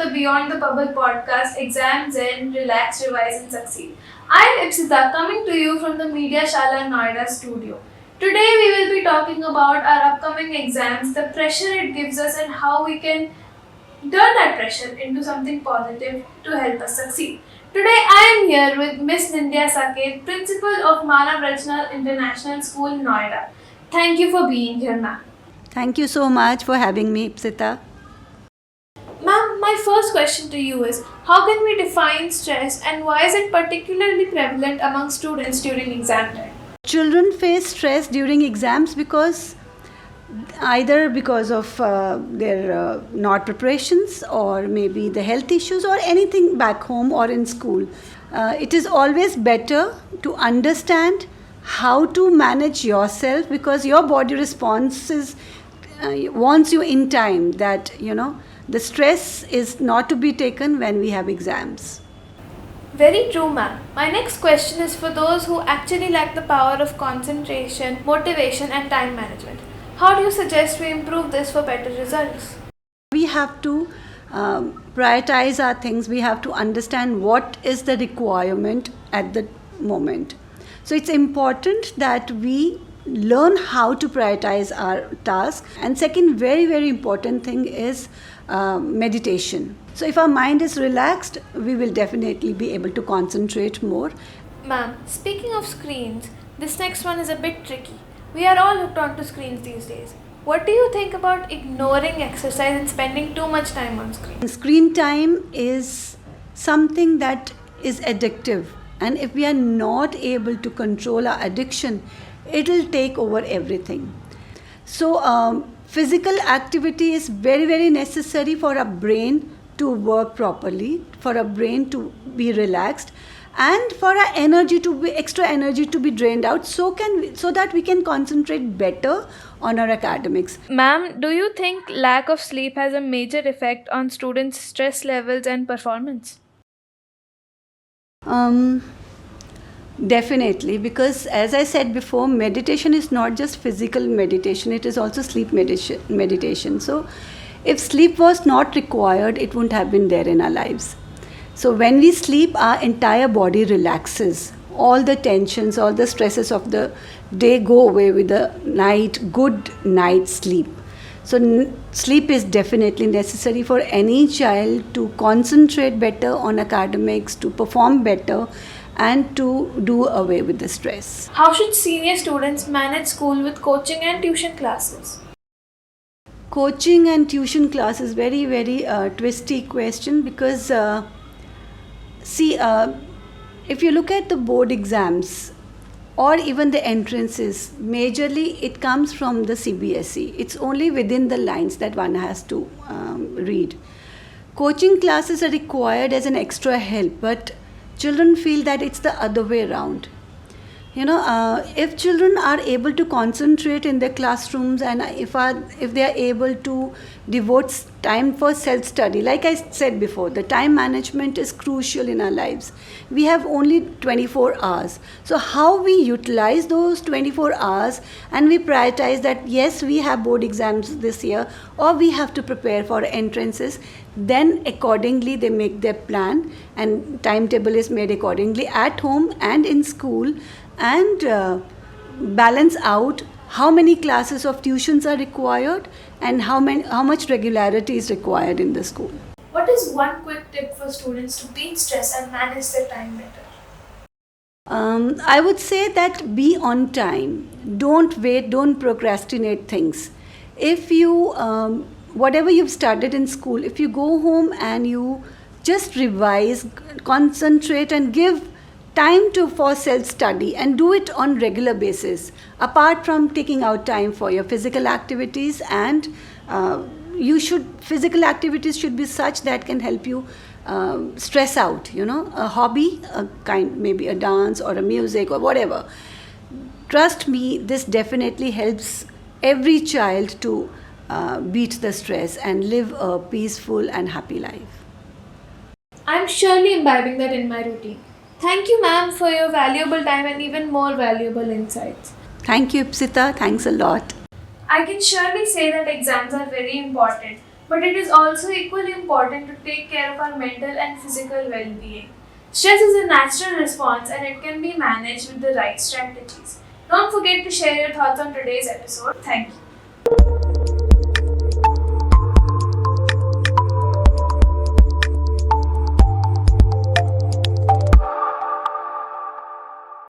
the Beyond the Bubble podcast, Exam Zen, Relax, Revise and Succeed. I am Ipsita coming to you from the Media Shala Noida studio. Today we will be talking about our upcoming exams, the pressure it gives us and how we can turn that pressure into something positive to help us succeed. Today I am here with Miss Nindya Saket, Principal of Manav Rajnal International School, Noida. Thank you for being here, ma'am. Thank you so much for having me, Ipsita. Ma'am, my first question to you is, how can we define stress and why is it particularly prevalent among students during exam time? Children face stress during exams because either because of their not preparations or maybe the health issues or anything back home or in school. It is always better to understand how to manage yourself because your body responses wants you in time that the stress is not to be taken when we have exams. Very true, ma'am. My next question is for those who actually lack the power of concentration, motivation, and time management. How do you suggest we improve this for better results? We have to prioritize our things. We have to understand what is the requirement at the moment. So it's important that we learn how to prioritize our task. And second, very, very important thing is meditation. So if our mind is relaxed, we will definitely be able to concentrate more. Ma'am, speaking of screens, this next one is a bit tricky. We are all hooked onto screens these days. What do you think about ignoring exercise and spending too much time on screen? Screen time is something that is addictive. And if we are not able to control our addiction, it will take over everything. So physical activity is very, very necessary for our brain to work properly, for our brain to be relaxed, and for our extra energy to be drained out so that we can concentrate better on our academics. Ma'am, do you think lack of sleep has a major effect on students' stress levels and performance? Definitely, because as I said before, meditation is not just physical meditation, it is also sleep meditation. So if sleep was not required, it wouldn't have been there in our lives. So when we sleep, our entire body relaxes. All the tensions, all the stresses of the day go away with a good night sleep. So sleep is definitely necessary for any child to concentrate better on academics, to perform better, and to do away with the stress. How should senior students manage school with coaching and tuition classes? Coaching and tuition classes, very, very twisty question because if you look at the board exams or even the entrances, majorly it comes from the CBSE. It's only within the lines that one has to read. Coaching classes are required as an extra help, but children feel that it's the other way around. If children are able to concentrate in their classrooms and if they are able to devote time for self-study, like I said before, the time management is crucial in our lives. We have only 24 hours. So how we utilize those 24 hours and we prioritize that, yes, we have board exams this year or we have to prepare for entrances, then accordingly they make their plan and timetable is made accordingly at home and in school, and balance out how many classes of tuitions are required and how much regularity is required in the school. What is one quick tip for students to beat stress and manage their time better? I would say that be on time. Don't wait, don't procrastinate things. If you, whatever you've studied in school, if you go home and you just revise, concentrate and give time for self-study and do it on regular basis, apart from taking out time for your physical activities, and physical activities should be such that can help you stress out, a hobby, maybe a dance or a music or whatever. Trust me, this definitely helps every child to beat the stress and live a peaceful and happy life. I'm surely imbibing that in my routine. Thank you, ma'am, for your valuable time and even more valuable insights. Thank you, Ipsita. Thanks a lot. I can surely say that exams are very important, but it is also equally important to take care of our mental and physical well being. Stress is a natural response and it can be managed with the right strategies. Don't forget to share your thoughts on today's episode. Thank you.